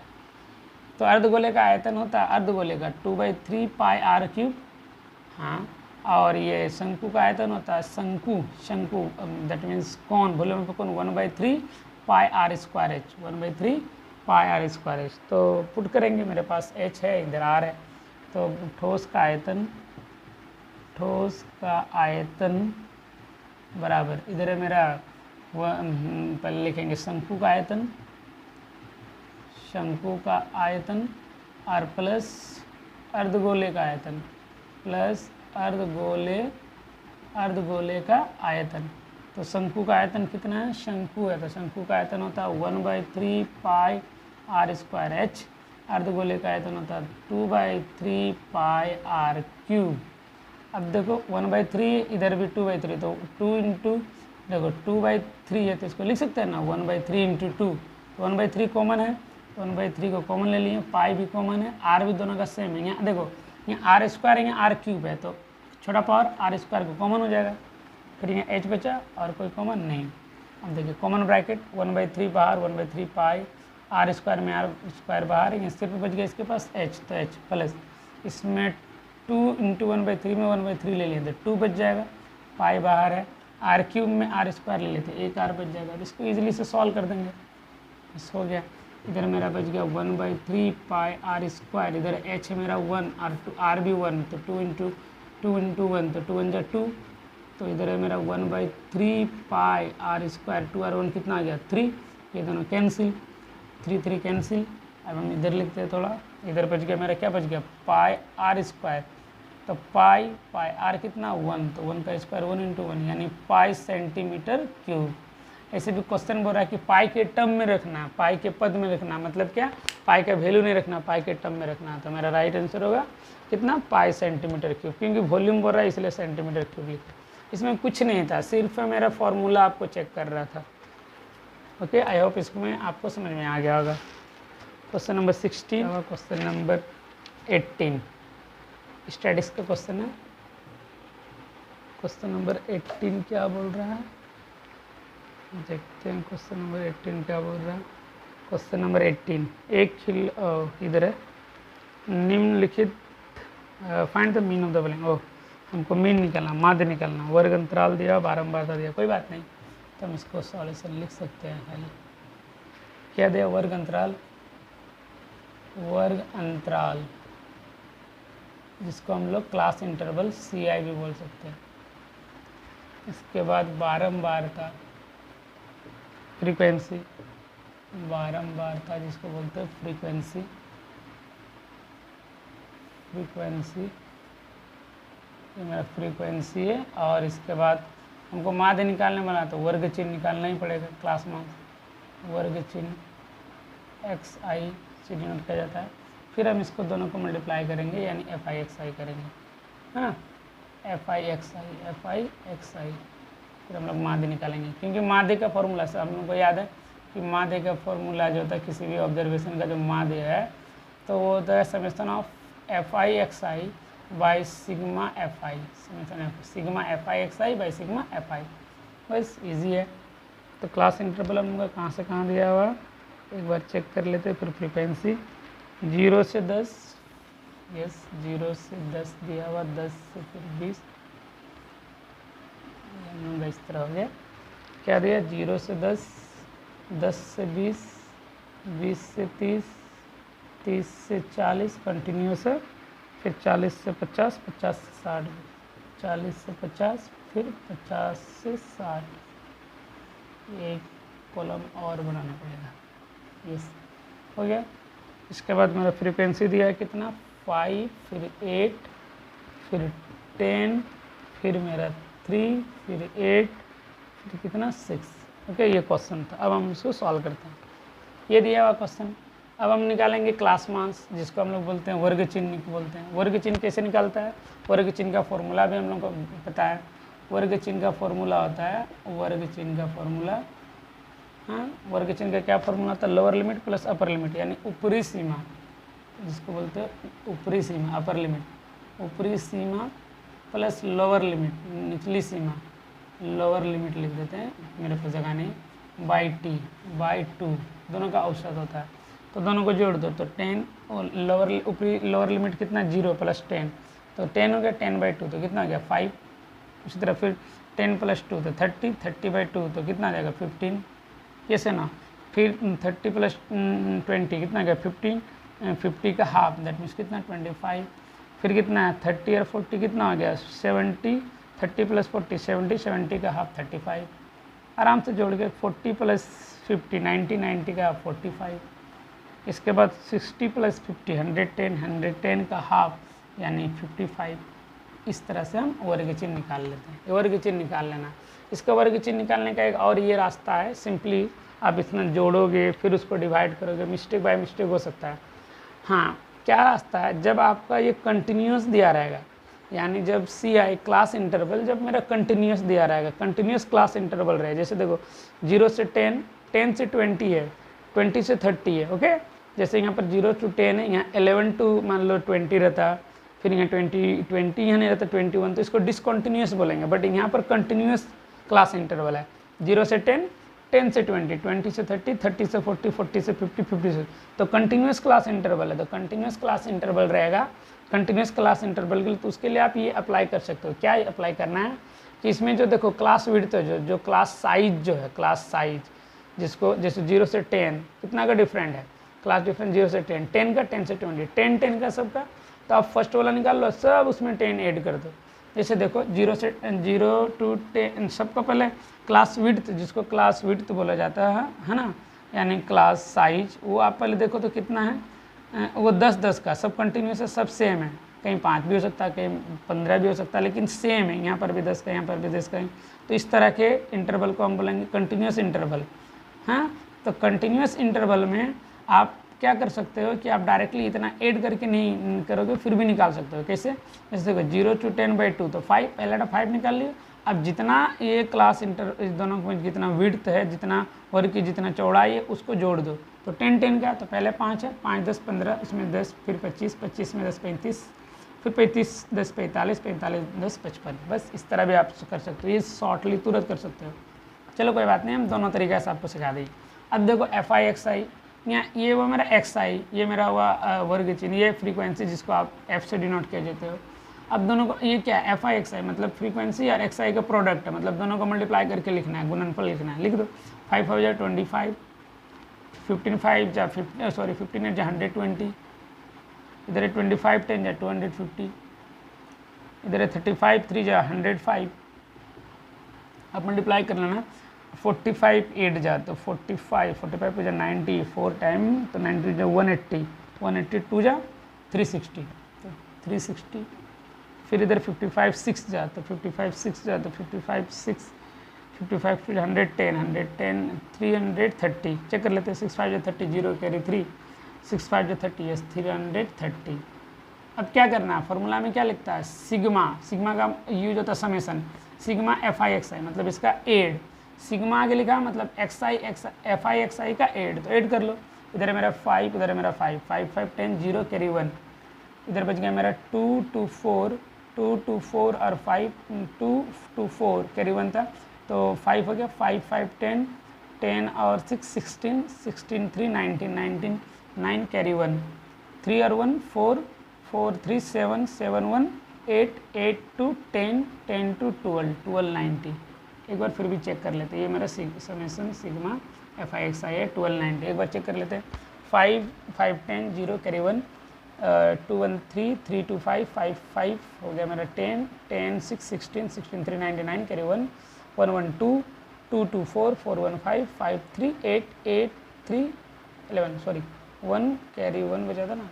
तो अर्धगोले का आयतन होता है, अर्धगोले का 2/3 पाई आर क्यूब, हाँ, और ये शंकु का आयतन होता है शंकु दैट मीन्स कौन, वॉल्यूम पे कौन, 1/3 pi R square H, 1/3 pi R square H. तो पुट करेंगे, मेरे पास एच है, इधर आर है, तो ठोस का आयतन बराबर, इधर है मेरा पहले लिखेंगे शंकु का आयतन और प्लस अर्धगोले का आयतन प्लस अर्धगोले का आयतन। तो शंकु का आयतन कितना है, शंकु है तो शंकु का आयतन होता है 1/3 पाई आर स्क्वायर एच, अर्धगोले का आयतन होता है 2/3 पाई आर क्यूब। अब देखो 1/3 इधर भी 2/3, तो 2 इंटू देखो 2/3 है तो इसको लिख सकते हैं ना 1/3 इंटू 2, 1/3 कॉमन है, 1/3 को कॉमन ले लिए, पाई भी कॉमन है, आर भी दोनों का सेम है। यहाँ देखो यहाँ आर स्क्वायर है, यहाँ आर क्यूब है, तो छोटा पावर आर स्क्वायर को कॉमन हो जाएगा, फिर यहाँ एच बचा और कोई कॉमन नहीं। अब देखिए कॉमन ब्रैकेट 1/3 बाहर, 1/3 पाई आर स्क्वायर में आर स्क्वायर बाहर, यहाँ सिर्फ बच गया इसके पास एच, तो एच प्लस इसमें 2 इंटू 1/3 में 1/3 ले लेते, 2 बच जाएगा, पाई बाहर है, आर क्यूब में आर स्क्वायर ले लेते, एक आर बच जाएगा, तो इसको ईजिली से सॉल्व कर देंगे, बस हो गया। इधर मेरा बच गया 1/3 पाई आर स्क्वायर, इधर एच है मेरा 1 और आर भी 1, तो 2 इंटू 1, तो 2 1 जा 2, तो इधर है मेरा 1/3 पाई आर स्क्वायर, 2 और 1 कितना आ गया 3, ये दोनों कैंसिल, 3 कैंसिल। अब हम इधर लिखते हैं थोड़ा, इधर बच गया मेरा क्या बच गया पाई आर स्क्वायर, तो पाई आर कितना 1, तो 1 का स्क्वायर 1 इंटू 1 यानी पाई सेंटीमीटर क्यूब। ऐसे भी क्वेश्चन बोल रहा है कि पाई के टर्म में रखना, पाई के पद में रखना, मतलब क्या पाई का वैल्यू नहीं रखना, पाई के टर्म में रखना, तो मेरा राइट आंसर होगा कितना पाई सेंटीमीटर क्यूब, क्योंकि वॉल्यूम बोल रहा है इसलिए सेंटीमीटर क्यूब लिखा। इसमें कुछ नहीं था, सिर्फ मेरा फॉर्मूला आपको चेक कर रहा था। ओके, आई होप इसमें आपको समझ में आ गया होगा। क्वेश्चन नंबर 16 और क्वेश्चन नंबर 18 स्टैटिक्स का क्वेश्चन है। क्वेश्चन नंबर 18 क्या बोल रहा है, देखते हैं क्वेश्चन नंबर 18 क्या बोल रहा है। क्वेश्चन नंबर 18 एक इधर है निम्नलिखित find the mean of the following. Oh, हमको मीन निकालना, माध्य निकालना, वर्ग अंतराल दिया, बारंबारता दिया, कोई बात नहीं, तो हम इसको सॉल्यूशन लिख सकते हैं। पहले क्या दिया, वर्ग अंतराल जिसको हम लोग क्लास इंटरवल CI भी बोल सकते हैं। इसके बाद बारंबारता, फ्रीक्वेंसी, बारंबारता जिसको बोलते हैं फ्रीक्वेंसी, ये मेरा फ्रीक्वेंसी है। और इसके बाद हमको माध्य निकालने वाला, तो वर्ग चिन्ह निकालना ही पड़ेगा, क्लास माध्य, वर्ग चिन्ह XI चिन्ह नोट किया जाता है। फिर हम इसको दोनों को मल्टीप्लाई करेंगे, यानी FI/XI करेंगे, है ना, FI/XI, फिर हम लोग माध्य निकालेंगे, क्योंकि माध्य का फॉर्मूला से हम लोग को याद है कि माध्य का फॉर्मूला जो होता है किसी भी ऑब्जर्वेशन का जो माध्य है, तो वो होता है summation of FI/XI by sigma FI, sigma FI/XI by sigma FI, बस इजी है। तो क्लास इंटरवल हम लोग कहाँ से कहाँ दिया हुआ, एक बार चेक कर लेते हैं। फिर फ्रीक्वेंसी 0 से 10, यस 0 से 10 दिया हुआ, 10 से फिर 20, इस तरह हो गया। क्या दिया, 0 से 10, 10 से 20, 20 से 30, 30 से 40 कंटिन्यूस है, फिर 40 से 50, 50 से 60, 40 से 50, फिर 50 से 60, एक कॉलम और बनाना पड़ेगा, यस हो गया। इसके बाद मेरा फ्रीक्वेंसी दिया है कितना 5, फिर 8, फिर 10, फिर मेरा 3, फिर 8, फिर कितना 6। ओके, ये क्वेश्चन था। अब हम इसको सॉल्व करते हैं। ये दिया हुआ क्वेश्चन, अब हम निकालेंगे क्लास मास, जिसको हम लोग बोलते हैं वर्ग चिन्ह बोलते हैं। वर्ग चिन्ह कैसे निकालता है, वर्ग चिन्ह का फॉर्मूला भी हम लोग को पता है, वर्ग चिन्ह का फॉर्मूला होता है, वर्ग चिन्ह का फॉर्मूला, हाँ, वर्ग चिन्ह का क्या फॉर्मूला होता है, lower limit plus upper limit, यानी ऊपरी सीमा जिसको बोलते हैं ऊपरी सीमा, अपर लिमिट, ऊपरी सीमा प्लस लोअर लिमिट, निचली सीमा, लोअर लिमिट लिख देते हैं, मेरे पास जगह नहीं, बाई टी बाई 2, दोनों का औसत होता है, तो दोनों को जोड़ दो, तो 10 और लोअर लिमिट कितना 0 प्लस 10, तो 10 हो गया, 10/2 तो कितना हो गया 5, उसी तरह फिर 10 + 2 तो 30, 30/2 तो कितना आ जाएगा 15, कैसे ना, फिर 30 + 20 कितना आ गया 15, 50 का हाफ दैट मीन्स कितना 25, फिर कितना है 30 और 40 कितना हो गया 70, 30 + 40 70, 70 का हाफ 35, आराम से जोड़ के 40 + 50 90, 90 का हाफ 45, इसके बाद 60 + 50 110, 110 का हाफ यानी 55, इस तरह से हम वर्ग चिन्ह निकाल लेते हैं। वर्ग चिन्ह निकाल लेना, इसका वर्ग चिन्ह निकालने का एक और ये रास्ता है, सिंपली आप इसमें जोड़ोगे फिर उसको डिवाइड करोगे, मिस्टेक बाय मिस्टेक हो सकता है। हाँ, क्या रास्ता है, जब आपका ये कंटिन्यूस दिया रहेगा, यानी जब CI क्लास इंटरवल जब मेरा कंटिन्यूस दिया रहेगा, कंटिन्यूस क्लास इंटरवल रहे, जैसे देखो 0 से 10, 10 से 20 है, 20 से 30 है, ओके, जैसे यहाँ पर 0 to 10 है, यहाँ 11 to मान लो 20 रहता, फिर यहाँ 20 यहाँ नहीं रहता 21, तो इसको डिसकंटिन्यूस बोलेंगे, बट यहाँ पर कंटिन्यूस क्लास इंटरवल है, 0 से 10, 10 से 20, 20 से 30, 30 से 40, 40 से 50, 50 से, तो कंटिन्यूस क्लास इंटरवल है, तो कंटिन्यूस क्लास इंटरवल रहेगा, कंटिन्यूस क्लास इंटरवल के लिए, तो उसके लिए आप ये अप्लाई कर सकते हो। क्या अप्लाई करना है कि इसमें जो देखो क्लास विड्थ है, जो क्लास साइज जो है, क्लास साइज जिसको जैसे 0 से 10 कितना का डिफरेंट है, क्लास डिफरेंस 0 से 10, 10 का 10 से 20, 10 10 का सबका, तो आप फर्स्ट वाला निकाल लो, सब उसमें 10 ऐड कर दो। जैसे देखो 0 to 10 सबका पहले क्लास विड्थ, जिसको क्लास विड्थ बोला जाता है ना, यानी क्लास साइज, वो आप पहले देखो तो कितना है, वो 10 का, सब कंटिन्यूस है, सब सेम है, कहीं 5 भी हो सकता है, कहीं 15 भी हो सकता है, लेकिन सेम है, यहाँ पर भी 10 का, यहाँ पर भी 10 का, तो इस तरह के इंटरवल को हम बोलेंगे कंटिन्यूस इंटरवल। हाँ, तो कंटिन्यूस इंटरवल में आप क्या कर सकते हो कि आप डायरेक्टली इतना ऐड करके नहीं करोगे, फिर भी निकाल सकते हो। कैसे, जैसे देखो 0 to 10/2 तो 5, पहला 5 निकाल लियो, अब जितना ये क्लास इस दोनों में जितना विड्थ है, जितना वर्ग की जितना चौड़ाई है, उसको जोड़ दो, तो 10 10 का, तो पहले 5 है, 5 10 15, इसमें 10, फिर 25, 25 में 10 35, फिर 35 10 45, 45 10 55, बस इस तरह भी आप कर सकते हो, ये शॉर्टली तुरंत कर सकते हो। चलो कोई बात नहीं, हम दोनों तरीके से आपको सिखा देंगे। अब देखो FI XI, ये वो मेरा XI, ये मेरा हुआ वर्ग चिन्ह, ये फ्रीक्वेंसी जिसको आप F से डिनोट किया जाते हो। अब दोनों को ये क्या है, FI XI मतलब फ्रीक्वेंसी और XI का प्रोडक्ट है, मतलब दोनों को मल्टीप्लाई करके लिखना है, गुणनफल लिखना है, लिख दो। 5 5 जा 25, 15 5 जा 15 8 जा 120, इधर है 25 10 जा 250, इधर है 35 3 जा 105, अब मल्टीप्लाई कर लेना। 45 8 जा तो 45 पे जा 90, 4 टाइम तो 90 जा 180, 182 जा 360, तो 360, फिर इधर 55 6 जा तो 55 6 जा तो 55 6, 55 फिर 110 110 330, चेक कर लेते हैं, 6 5 जा 30, 0 कैरी 3, 6 5 जा 30, यस 330। अब क्या करना है, फॉर्मूला में क्या लिखता है, सिग्मा, सिग्मा का यूज होता है समेसन, सिग्मा FI XI मतलब इसका एड, सिग्मा आगे लिखा मतलब FI XI का एड, तो ऐड कर लो, इधर है मेरा 5, इधर है मेरा 5 5 5 10 0 कैरी 1, इधर बच गया मेरा 2 2 4 2 2 4 और 5 2 2 4 कैरी 1 था, तो 5 हो गया, 5 5 10 10 और 6 16 16 3 19 19 9 कैरी 1, 3 और 1 4 4 3 7 7 1 8 8 2 10 10 to 12 12 90। एक बार फिर भी चेक कर लेते हैं, ये मेरा समेसन सिग्मा FI XI है 12 90, एक बार चेक कर लेते हैं। 5 5 10 0 कैरी 1, 2 1 3 3 2 5 5 5 हो गया मेरा 10 10 6 16 16 3 99 कैरी 1 1 1 2 2 2 4 4 1 5 5 3 8 8 3 11 सॉरी 1 कैरी 1 बचा था ना,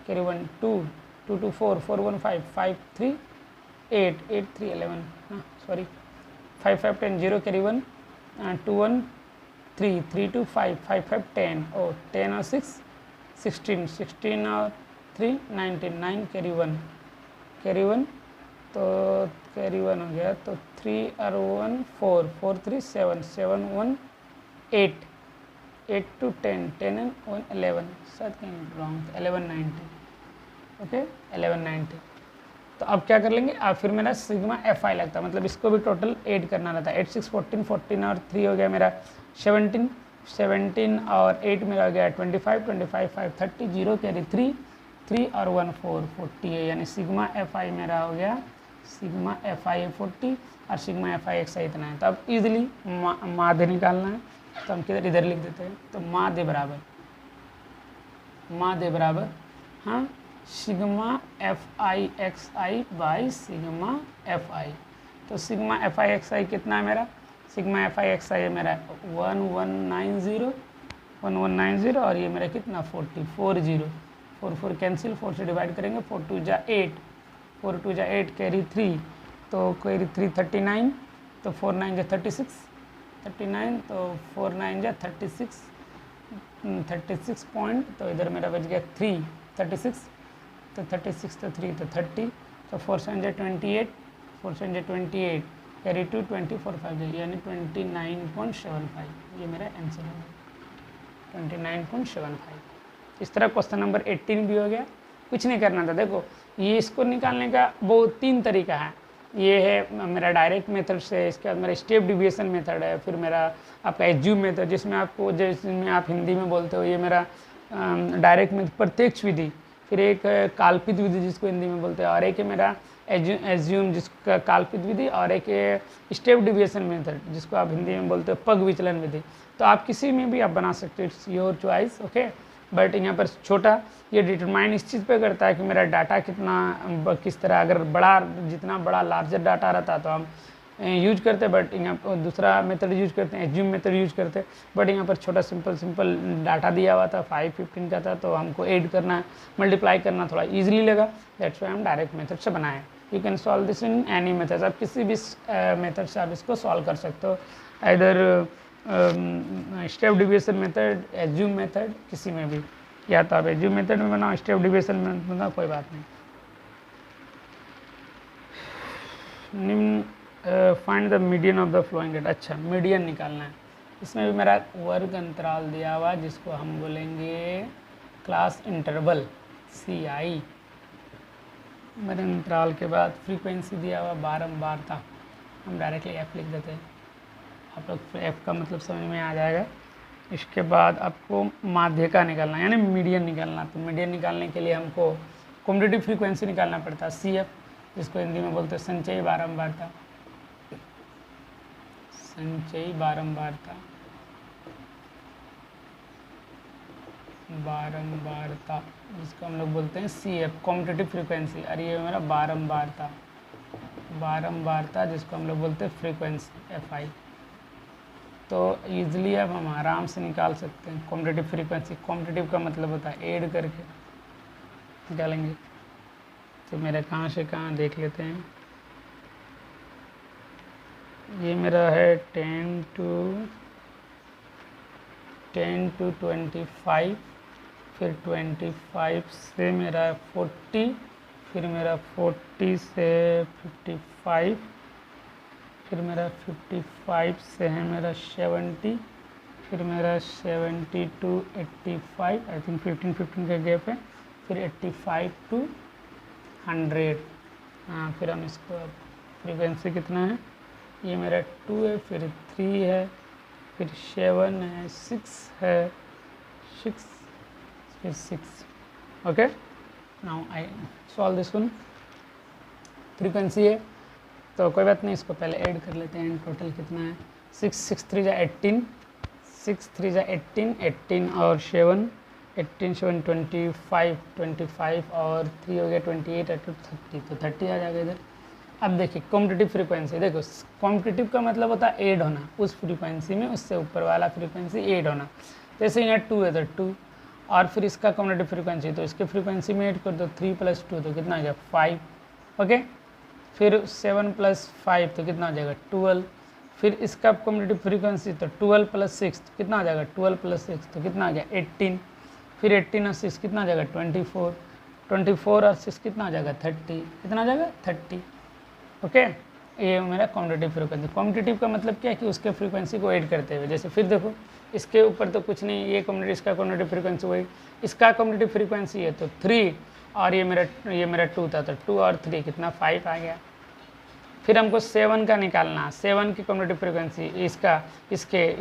कैरी 1 2 2 2 4 4 1 5 5 3 8 8 3 11 हाँ सॉरी 5 5 10 0 कैरी 1 2 1 3 3 2 5 5 5 10 ओ 10 और 6 16 16 और 3 19 9 कैरी 1 तो कैरी 1 हो गया, तो 3 और 1 4, 4 3 7, 7 1 8, 8 to 10, 10 and 1 11, शायद कहीं रॉन्ग, 1190, ओके 1190। तो अब क्या कर लेंगे, अब फिर मेरा सिग्मा एफ आई लगता है, मतलब इसको भी टोटल ऐड करना रहता है। 8 6 14, 14 और 3 हो गया मेरा 17, 17 और 8 मेरा हो गया 25, 25 5 30, 0 कैरी 3, 3 और 1 4, 40 है, यानी सिग्मा एफ आई मेरा हो गया, सिग्मा एफ आई 40 और सिग्मा एफ आई एक्स आई इतना है। तो अब ईजिली माध्य निकालना है, तो हम किधर इधर लिख देते हैं, तो माध्य बराबर हाँ sigma F I x I by sigma F I. तो सिग्मा एफ आई एक्स आई कितना है मेरा, सिग्मा एफ आई एक्स आई है मेरा 1190 और ये मेरा कितना 40, 40, 4 4 कैंसिल, 4 से डिवाइड करेंगे, 4 2 जा 8, 4 2 जा 8 कैरी 3, तो कैरी 3 39, तो 4 9 जा 36, 39, तो 4 9 जा 36, 36 पॉइंट, तो इधर मेरा बच गया 3 36, तो 36 तो 3 तो 30, तो 4 7 जा 28, 4 7 जा 28 कैरी 2 24 5 यानी 29.75, ये मेरा आंसर है 29.75। इस तरह क्वेश्चन नंबर 18 भी हो गया। कुछ नहीं करना था, देखो ये इसको निकालने का वो 3 तरीका है। ये है मेरा डायरेक्ट मेथड से, इसके बाद मेरा स्टेप डिविएशन मेथड है, फिर मेरा आपका एज्यूम मेथड जिसमें आपको जिसमें आप हिंदी में बोलते हो, ये मेरा डायरेक्ट मेथड प्रत्यक्ष विधि, फिर एक काल्पित विधि जिसको हिंदी में बोलते हैं, और एक है मेरा एज्यूम जिसका काल्पित विधि, और एक स्टेप डिविएशन मेथड जिसको आप हिंदी में बोलते हो पग विचलन विधि। तो आप किसी में भी आप बना सकते हो, it's your choice, okay. But यहाँ पर छोटा ये डिटरमाइन इस चीज़ पे करता है कि मेरा डाटा कितना किस तरह, अगर बड़ा जितना बड़ा लार्जर डाटा रहता तो हम यूज करते, बट यहाँ पर दूसरा मेथड यूज करते हैं, एज्यूम मेथड यूज करते, बट यहाँ पर छोटा सिंपल डाटा दिया हुआ था 5 15 का था, तो हमको ऐड करना मल्टीप्लाई करना थोड़ा ईजिली लगा, दैट्स वाई हम डायरेक्ट मेथड से बनाए। You can solve this in any method, आप किसी भी मेथड से आप इसको सॉल्व कर सकते हो, इधर step deviation method, assume method, किसी में भी, या तो आप एज्यूम मेथड में बनाओ, स्टेप डिविएशन में बनाओ, कोई बात नहीं। निम्न find the median of the flowing rate, अच्छा मीडियन निकालना है। इसमें भी मेरा वर्ग अंतराल दिया हुआ जिसको हम बोलेंगे क्लास इंटरवल CI। मेरे अंतराल के बाद फ्रीक्वेंसी दिया हुआ बारंबारता, हम डायरेक्टली F लिख देते हैं, आप लोग F का मतलब समझ में आ जाएगा। इसके बाद आपको माध्य का निकालना यानी मीडियन निकालना, तो मीडियन निकालने के लिए हमको कम्यूटेटिव फ्रीक्वेंसी निकालना पड़ता है CF, जिसको हिंदी में बोलते हैं संचयी बारंबारता, संचयी बारंबारता, जिसको हम लोग बोलते हैं CF कम्यूटेटिव फ्रीक्वेंसी, और ये मेरा बारंबारता जिसको हम लोग बोलते हैं फ्रीक्वेंसी FI। तो ईजिली अब हम आराम से निकाल सकते हैं कम्यूटेटिव फ्रीक्वेंसी। कम्यूटेटिव का मतलब होता है ऐड करके निकालेंगे। तो मेरा कहाँ से कहाँ देख लेते हैं, ये मेरा है 10 to 25, फिर 25 से मेरा 40, फिर मेरा 40 से 55, फिर मेरा 55 से है मेरा 70, फिर मेरा 70 to 85, आई थिंक 15 का गैप है, फिर 85 to 100। हाँ, फिर हम इसको फ्रीक्वेंसी कितना है, ये मेरा 2 है, फिर 3 है, फिर 7 है, 6 है, 6 फिर 6, okay. Now I solve this one. Frequency है तो कोई बात नहीं, इसको पहले ऐड कर लेते हैं। टोटल कितना है, 6 6 3 जा 18, 6 3 जा 18, 18 और 7, 18 7 25, 25 और 3 हो गया 28, 30, तो 30 आ जाएगा इधर। अब देखिए कॉम्पिटिटिव फ्रीक्वेंसी, देखो कॉम्पिटिटिव का मतलब होता है ऐड होना, उस फ्रीक्वेंसी में उससे ऊपर वाला फ्रीक्वेंसी ऐड होना। जैसे यहाँ 2 है तो 2, और फिर इसका कॉम्पिटिटिव फ्रीक्वेंसी, तो इसके फ्रीक्वेंसी में ऐड कर दो 3 + 2 तो कितना आ जाएगा 5, ओके। फिर 7 + 5 तो कितना आ जाएगा 12, फिर इसका कॉम्पिटिटिव फ्रीक्वेंसी तो 12 + 6 तो कितना आ जाएगा 12 + 6 तो कितना आ गया 18, फिर 18 और 6 कितना आ जाएगा 24, 24 और 6 कितना आ जाएगा 30, कितना आ जाएगा 30, ओके, ये मेरा कॉम्पिटिटिव फ्रीक्वेंसी। कॉम्पिटिटिव का मतलब क्या है कि उसके फ्रीक्वेंसी को ऐड करते हुए, जैसे फिर देखो इसके ऊपर तो कुछ नहीं, ये कॉम्पिटिटिव, इसका कॉम्पिटिटिव फ्रीक्वेंसी वही, इसका कॉम्पिटिटिव फ्रीक्वेंसी है तो 3 और ये मेरा 2 था, तो 2 और 3 कितना 5 आ गया। फिर हमको 7 का निकालना, 7 की कॉम्पिटिटिव फ्रीक्वेंसी,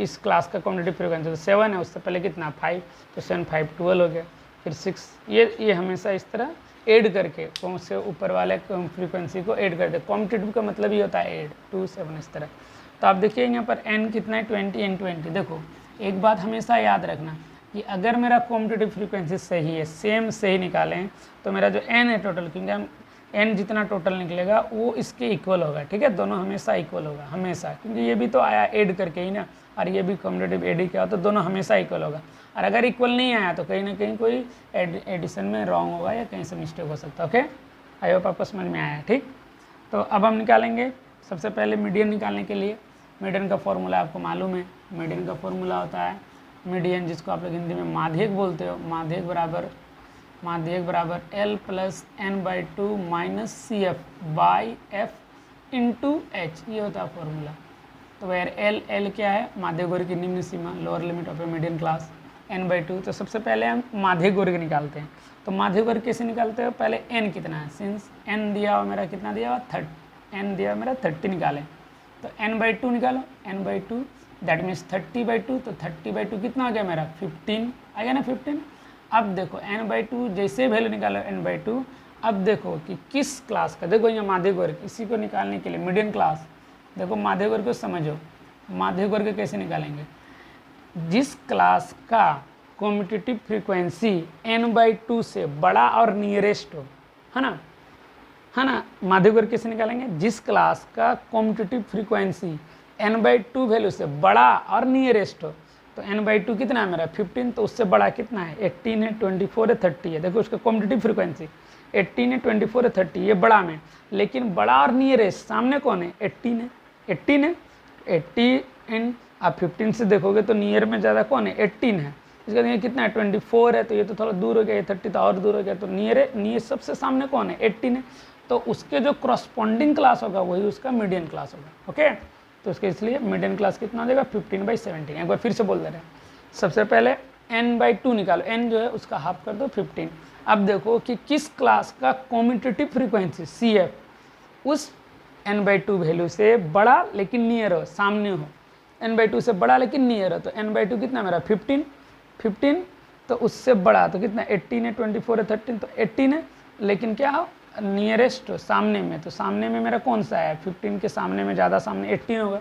इस क्लास का कॉम्पिटिटिव फ्रीक्वेंसी तो 7 है, उससे पहले कितना 5, तो 7 5 12 हो गया। फिर 6, ये हमेशा इस तरह ऐड करके कौन से ऊपर वाले फ्रीक्वेंसी को ऐड कर दे। कॉम्पिटिटिव का मतलब ये होता है ऐड, 2 7 इस तरह। तो आप देखिए यहाँ पर n कितना है 20 n 20। देखो एक बात हमेशा याद रखना कि अगर मेरा कॉम्पिटिटिव फ्रीक्वेंसी सही है, सेम सही निकालें, तो मेरा जो n है टोटल, क्योंकि हम n जितना टोटल निकलेगा वो इसके इक्वल होगा, ठीक है, दोनों हमेशा इक्वल होगा हमेशा, क्योंकि ये भी तो आया ऐड करके ही ना, और ये भी कॉम्पिटिटिव ऐड ही किया, तो दोनों हमेशा इक्वल होगा। और अगर इक्वल नहीं आया तो कहीं ना कहीं कोई एडिशन में रॉन्ग होगा या कहीं से मिस्टेक हो सकता है। ओके, आई होप आपको समझ में आया। ठीक, तो अब हम निकालेंगे सबसे पहले मीडियन निकालने के लिए। मीडियन का फॉर्मूला आपको मालूम है, मीडियन का फॉर्मूला होता है मीडियन, जिसको आप लोग हिंदी में माध्यक बोलते हो। माध्यक बराबर L plus n/2 minus CF by F into H, ये होता है फॉर्मूला। तो यार L क्या है, माध्यक वर्ग की निम्न सीमा, lower limit of a median class, n/2। तो सबसे पहले हम माध्यक वर्ग निकालते हैं। तो माध्यक वर्ग कैसे निकालते हो, पहले n कितना है, सिंस n दिया हुआ मेरा कितना दिया हुआ 30, n दिया मेरा 30 निकालें, तो n/2 निकालो, n/2 दैट मीन्स 30/2, तो 30/2 कितना आ गया मेरा 15 आ गया ना 15। अब देखो n/2 जैसे वैल्यू निकालो n/2, अब देखो कि किस क्लास का, देखो यहाँ माध्यक वर्ग, इसी को निकालने के लिए मीडियन क्लास, देखो माध्यक वर्ग को समझो, माध्यक वर्ग कैसे निकालेंगे, जिस क्लास का कॉम्पिटिटिव फ्रीक्वेंसी n/2 से बड़ा और नियरेस्ट हो, है ना, माध्यक वर्ग कैसे निकालेंगे, जिस क्लास का कॉम्पिटिटिव फ्रीक्वेंसी n/2 वैल्यू से बड़ा और नियरेस्ट हो। तो n/2 कितना है मेरा 15, तो उससे बड़ा कितना है 18 है, 24 है, 30 है। देखो उसका कॉम्पिटिटिव फ्रीक्वेंसी 18 है, 24 है, 30, ये बड़ा में, लेकिन बड़ा और नियरेस्ट सामने कौन है 18 है, 18 आप 15 से देखोगे तो नियर में ज़्यादा कौन है 18 है। इसका ये कितना है 24 है, तो ये तो थोड़ा दूर हो गया, ये 30 तो और दूर हो गया, तो नियर सबसे सामने कौन है 18 है। तो उसके जो क्रॉस्पॉन्डिंग क्लास होगा वही उसका मीडियन क्लास होगा। ओके, तो उसके इसलिए मीडियन क्लास कितना हो जाएगा 15/17। एक बार फिर से बोल दे रहे हैं, सबसे पहले n/2 निकालो, n जो है उसका हाफ कर दो 15। अब देखो कि किस क्लास का कॉम्पिटिटिव फ्रीक्वेंसी CF उस n/2 वैल्यू से बड़ा लेकिन नियर हो, सामने हो, n/2 से बड़ा लेकिन नियर हो। तो n/2 कितना मेरा 15, तो उससे बड़ा तो कितना 18 है, 24 है, 13, तो 18 है, लेकिन क्या हो नियरेस्ट हो, सामने में, तो सामने में मेरा कौन सा है 15 के सामने में ज़्यादा सामने 18 होगा,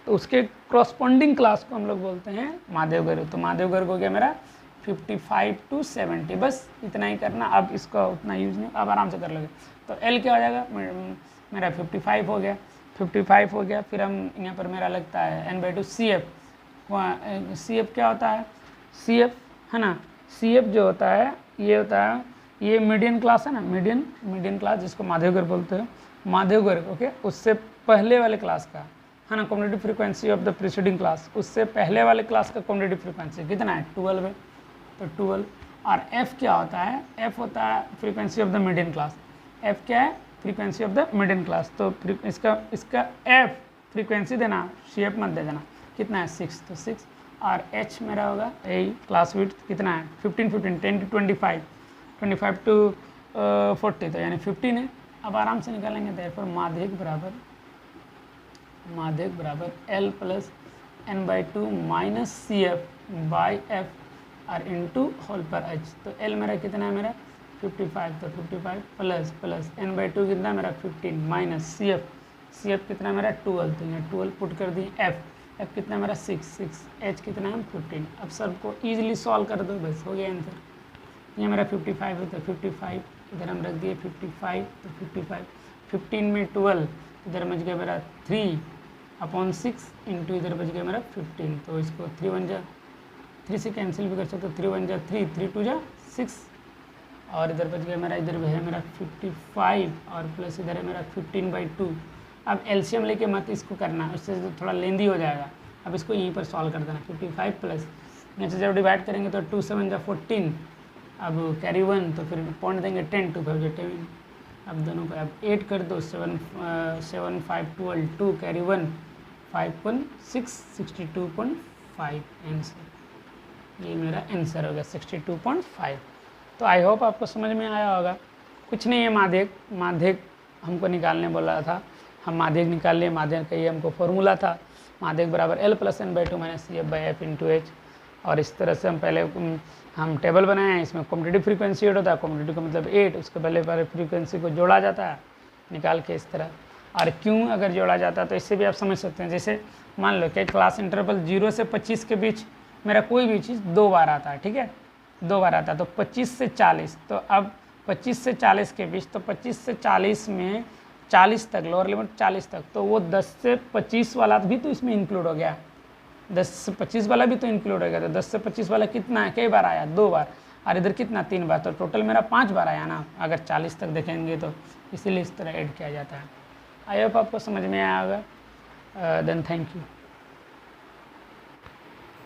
तो उसके क्रॉस्पॉन्डिंग क्लास को हम लोग बोलते हैं माध्यक वर्ग। तो माध्यक वर्ग हो गया मेरा 55 to 70, बस इतना ही करना, अब इसका उतना यूज नहीं, अब आराम से कर लोगे। तो L क्या हो जाएगा मेरा 55 हो गया, 55 हो गया। फिर हम यहाँ पर मेरा लगता है n/2 CF क्या होता है, CF है ना, CF जो होता है ये होता है, ये मीडियन क्लास है ना, मीडियन क्लास जिसको माध्यक वर्ग बोलते हो, माध्यक वर्ग। ओके, उससे पहले वाले क्लास का है ना competitive frequency of the preceding class, उससे पहले वाले क्लास का कॉम्पिटिटिव फ्रीक्वेंसी कितना है 12 है, तो 12। और F क्या होता है, F होता है frequency of the median class, F क्या है frequency of the median class. तो इसका F फ्रीक्वेंसी देना, CF मत दे देना, कितना है 6, तो 6। और H मेरा होगा यही क्लास विड्थ कितना है 15 10 to 25 to 40, तो यानी 15 है। अब आराम से निकालेंगे, therefore माध्यक बराबर L plus n/2 minus CF by F और इंटू होल पर H। तो L मेरा कितना है मेरा 55, तो 55 प्लस n/2 कितना मेरा 15 माइनस CF कितना मेरा 12, तो यहाँ 12 पुट कर दिए, F कितना मेरा 6, H कितना है 15। अब सबको ईजिली सॉल्व कर दो, बस हो गया आंसर। ये मेरा 55 है, तो 55 इधर हम रख दिए 55, तो 55 15 में 12, इधर बच गया मेरा 3/6 इंटू इधर बच गया मेरा 15, तो इसको 3 1 जा 3 से कैंसिल भी कर सकते हो, 3 1 जा 3, 3 2 जा 6, और इधर बच गया मेरा, इधर है मेरा 55 और प्लस इधर है मेरा 15/2। अब एलसीएम लेके मत इसको करना, उससे तो थोड़ा लेंदी हो जाएगा। अब इसको यहीं पर सॉल्व कर देना, 55 प्लस यहाँ से जब डिवाइड करेंगे तो 2 7 जा 14, अब कैरी 1, तो फिर पॉइंट देंगे 10 2 5 जा 10, अब दोनों को अब 8 कर दो, 7 7 5 12 2 कैरी 1 5.6 62.5 आंसर। ये मेरा आंसर हो गया 62.5। तो आई होप आपको समझ में आया होगा। कुछ नहीं है, माध्यक हमको निकालने बोला था, हम माध्यक निकाल लिए। माध्यक का ये हमको फॉर्मूला था, माध्यक बराबर L + n/2 - CF/F × H। और इस तरह से हम पहले हम टेबल बनाए हैं, इसमें कॉम्पिटिटिव फ्रीक्वेंसी 8 होता है, कॉम्पिटिटिव का मतलब 8, उसके पहले फ्रीक्वेंसी को जोड़ा जाता है निकाल के इस तरह। और क्यों अगर जोड़ा जाता है तो इससे भी आप समझ सकते हैं। जैसे मान लो कि क्लास इंटरवल 0 से 25 के बीच मेरा कोई भी चीज़ 2 बार आता है, ठीक है, 2 बार आता है, तो 25 से 40, तो अब 25 से 40 के बीच, तो 25 से 40 में 40 तक, लोअर लिमिट 40 तक, तो वो 10 से 25 वाला भी तो इसमें इंक्लूड हो गया, 10 से 25 वाला भी तो इंक्लूड हो गया। तो 10 से 25 वाला कितना है, कई बार आया, 2 बार, और इधर कितना, 3 बार, तो टोटल मेरा 5 बार आया ना अगर 40 तक देखेंगे तो, इसीलिए इस तरह ऐड किया जाता है। आई होप आपको समझ में आया होगा। Then thank you.